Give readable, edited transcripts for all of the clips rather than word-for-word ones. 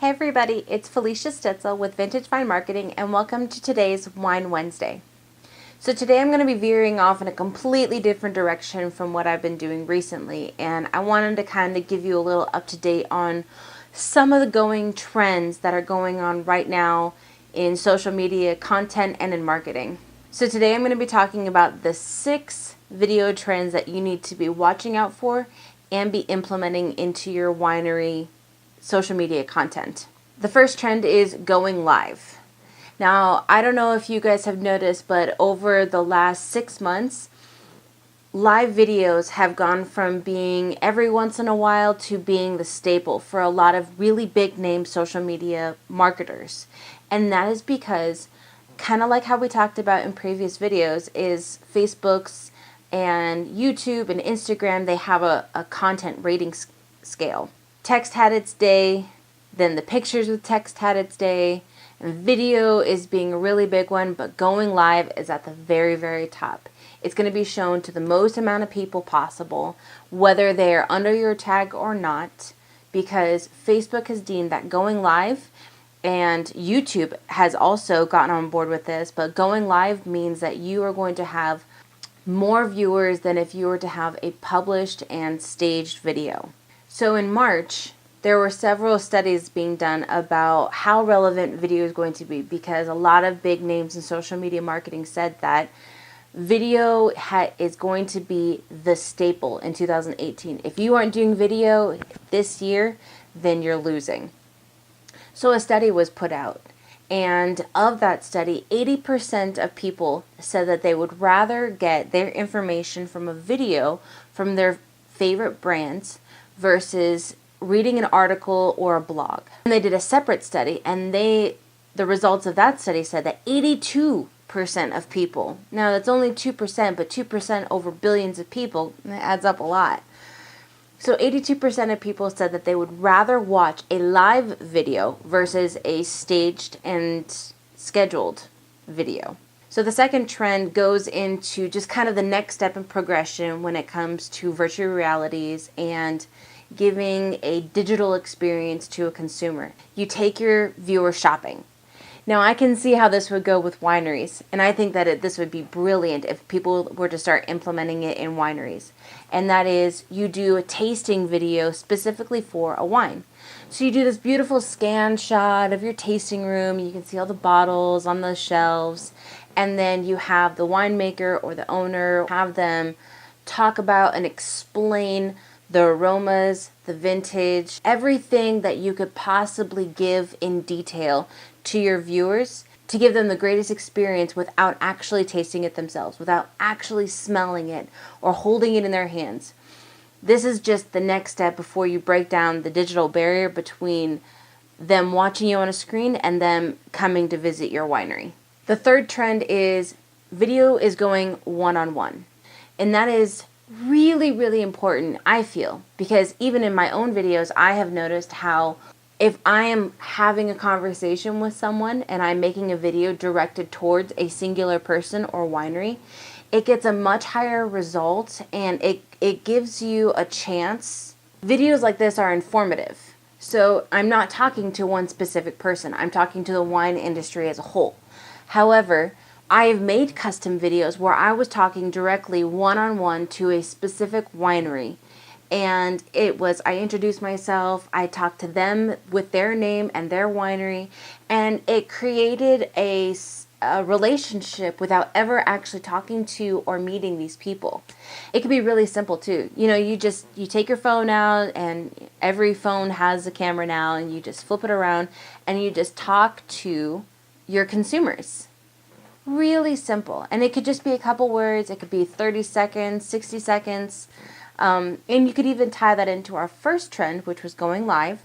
Hey everybody, it's Felicia Stitzel with Vintage Wine Marketing and welcome to today's Wine Wednesday. So today I'm going to be veering off in a completely different direction from what I've been doing recently, and I wanted to kind of give you a little up to date on some of the going trends that are going on right now in social media content and in marketing. So today I'm going to be talking about the 6 video trends that you need to be watching out for and be implementing into your winery social media content. The first trend is going live. Now, I don't know if you guys have noticed, but over the last 6 months, live videos have gone from being every once in a while to being the staple for a lot of really big name social media marketers. And that is because, kind of like how we talked about in previous videos, is Facebook's and YouTube and Instagram, they have a content rating scale. Text had its day, then the pictures with text had its day, and video is being a really big one, but going live is at the very, very top. It's going to be shown to the most amount of people possible, whether they are under your tag or not, because Facebook has deemed that going live, and YouTube has also gotten on board with this, but going live means that you are going to have more viewers than if you were to have a published and staged video. So in March, there were several studies being done about how relevant video is going to be, because a lot of big names in social media marketing said that video is going to be the staple in 2018. If you aren't doing video this year, then you're losing. So a study was put out, and of that study, 80% of people said that they would rather get their information from a video from their favorite brands versus reading an article or a blog. And they did a separate study, and the results of that study said that 82% of people, now that's only 2%, but 2% over billions of people, that adds up a lot. So 82% of people said that they would rather watch a live video versus a staged and scheduled video. So the second trend goes into just kind of the next step in progression when it comes to virtual realities and giving a digital experience to a consumer. You take your viewer shopping. Now, I can see how this would go with wineries, and I think that this would be brilliant if people were to start implementing it in wineries. And that is, you do a tasting video specifically for a wine. So you do this beautiful scan shot of your tasting room, you can see all the bottles on the shelves, and then you have the winemaker or the owner have them talk about and explain the aromas, the vintage, everything that you could possibly give in detail to your viewers to give them the greatest experience without actually tasting it themselves, without actually smelling it or holding it in their hands. This is just the next step before you break down the digital barrier between them watching you on a screen and them coming to visit your winery. The third trend is video is going one-on-one. And that is really, really important, I feel, because even in my own videos, I have noticed how if I am having a conversation with someone and I'm making a video directed towards a singular person or winery, it gets a much higher result, and it gives you a chance. Videos like this are informative. So I'm not talking to one specific person. I'm talking to the wine industry as a whole. However, I've made custom videos where I was talking directly one-on-one to a specific winery. And I introduced myself, I talked to them with their name and their winery, and it created a relationship without ever actually talking to or meeting these people. It can be really simple too. You take your phone out, and every phone has a camera now, and you just flip it around and you just talk to your consumers. Really simple. And it could just be a couple words, it could be 30 seconds, 60 seconds. And you could even tie that into our first trend, which was going live.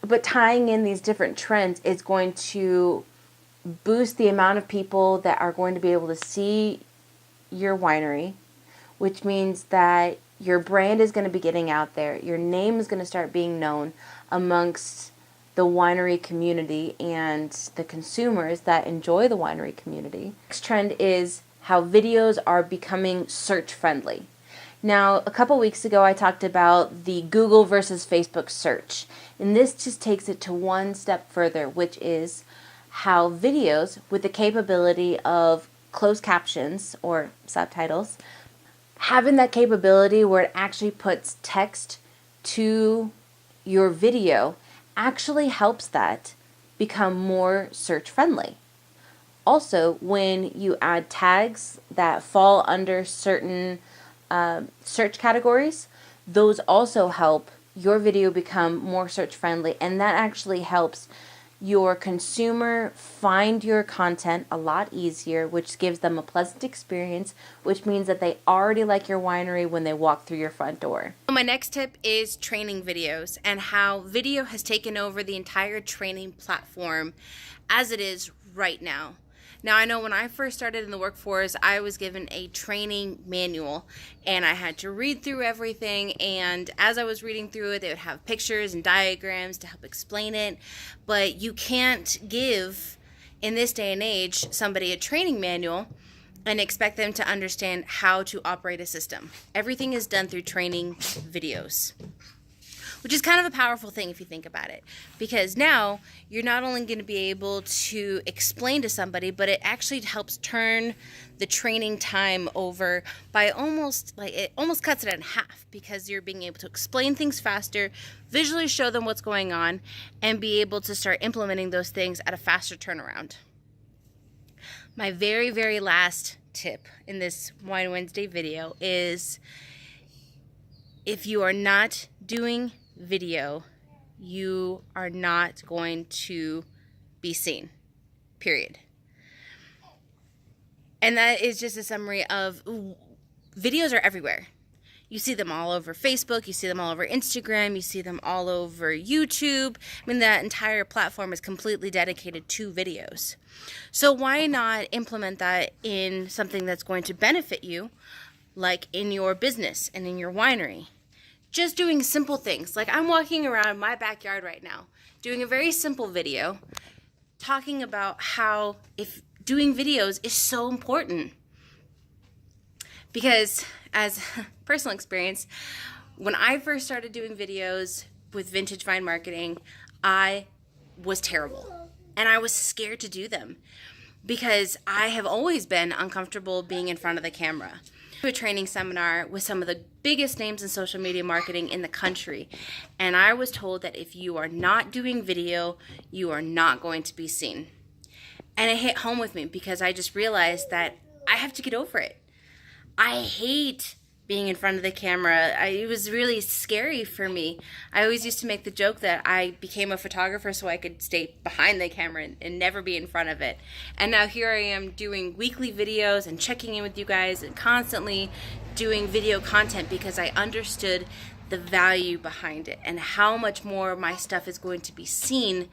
But tying in these different trends is going to boost the amount of people that are going to be able to see your winery, which means that your brand is going to be getting out there. Your name is going to start being known amongst the winery community and the consumers that enjoy the winery community. Next trend is how videos are becoming search friendly. Now, a couple weeks ago, I talked about the Google versus Facebook search. And this just takes it to one step further, which is how videos with the capability of closed captions or subtitles, having that capability where it actually puts text to your video actually helps that become more search friendly. Also, when you add tags that fall under certain search categories, those also help your video become more search friendly, and that actually helps your consumer find your content a lot easier, which gives them a pleasant experience, which means that they already like your winery when they walk through your front door. My next tip is training videos and how video has taken over the entire training platform as it is right now. Now, I know when I first started in the workforce, I was given a training manual and I had to read through everything, and as I was reading through it, they would have pictures and diagrams to help explain it. But you can't give, in this day and age, somebody a training manual and expect them to understand how to operate a system. Everything is done through training videos, which is kind of a powerful thing if you think about it, because now you're not only going to be able to explain to somebody, but it actually helps turn the training time over by almost cuts it in half, because you're being able to explain things faster, visually show them what's going on, and be able to start implementing those things at a faster turnaround. My very, very last tip in this Wine Wednesday video is, if you are not doing video, you are not going to be seen, period. And that is just a summary of videos are everywhere. You see them all over Facebook, you see them all over Instagram, you see them all over YouTube. I mean, that entire platform is completely dedicated to videos. So why not implement that in something that's going to benefit you, like in your business and in your winery? Just doing simple things. Like, I'm walking around my backyard right now, doing a very simple video, talking about how if doing videos is so important. Because as personal experience, when I first started doing videos with vintage vine marketing, I was terrible. And I was scared to do them because I have always been uncomfortable being in front of the camera. A training seminar with some of the biggest names in social media marketing in the country, and I was told that if you are not doing video, you are not going to be seen. And it hit home with me because I just realized that I have to get over it. I hate being in front of the camera. It was really scary for me. I always used to make the joke that I became a photographer so I could stay behind the camera and never be in front of it. And now here I am doing weekly videos and checking in with you guys and constantly doing video content because I understood the value behind it and how much more my stuff is going to be seen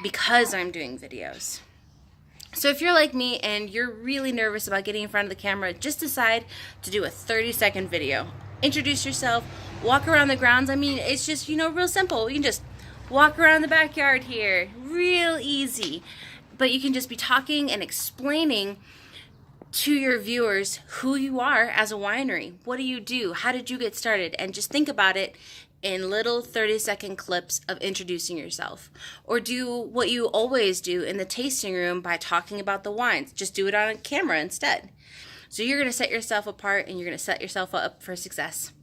because I'm doing videos. So if you're like me and you're really nervous about getting in front of the camera, just decide to do a 30-second video. Introduce yourself, walk around the grounds. I mean, it's just, real simple. You can just walk around the backyard here. Real easy. But you can just be talking and explaining to your viewers who you are as a winery. What do you do? How did you get started? And just think about it in little 30-second clips of introducing yourself. Or do what you always do in the tasting room by talking about the wines. Just do it on camera instead. So you're going to set yourself apart and you're going to set yourself up for success.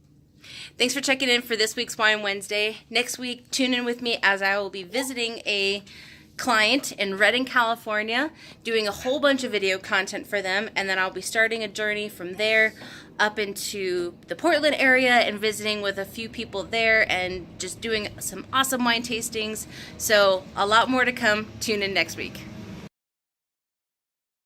Thanks for checking in for this week's Wine Wednesday. Next week, tune in with me as I will be visiting a client in Redding, California, doing a whole bunch of video content for them, and then I'll be starting a journey from there up into the Portland area and visiting with a few people there and just doing some awesome wine tastings. So a lot more to come. Tune in next week.